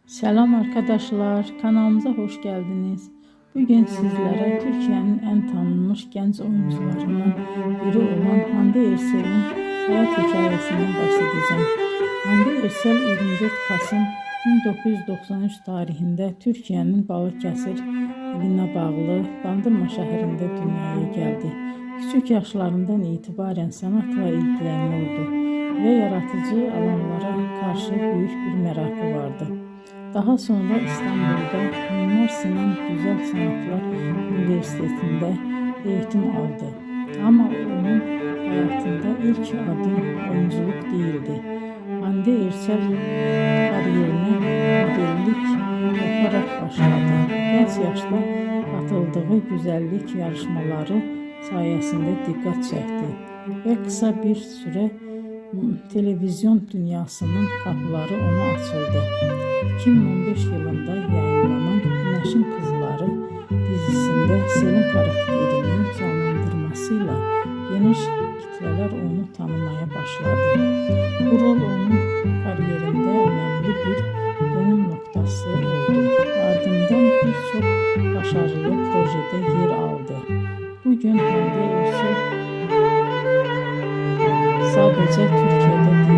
Selam arkadaşlar, kanalımıza hoş geldiniz. Bugün sizlere Türkiye'nin en tanınmış genç oyuncularından biri olan Hande Erçel'in hayat hikayesinden bahsedeceğim. Hande Erçel 24 Kasım 1993 tarihinde Türkiye'nin Balıkesir iline bağlı Bandırma şehrinde dünyaya geldi. Küçük yaşlarından itibaren sanatla ilgileniyordu ve yaratıcı alanlara karşı büyük bir merakı vardı. Daha sonra İstanbul'da Mimar Sinan Güzel Sanatlar Üniversitesi'nde eğitim aldı. Ama onun hayatında ilk adım oyunculuk değildi. Hande Erçel kariyerine modellik yaparak başladı. Genç yaşta katıldığı güzellik yarışmaları sayesinde dikkat çekti ve kısa bir süre televizyon dünyasının kapıları ona açıldı. 2015 yılında yayınlanan Güneşin Kızları dizisinde Selin karakterinin canlandırmasıyla geniş kitleler onu tanımaya başladı. Bu rol onun kariyerinde önemli bir dönüm noktası oldu. Ardından birçok başarılı projede yer aldı. Bugün Hande Erçel sadece Türkiye'de değil,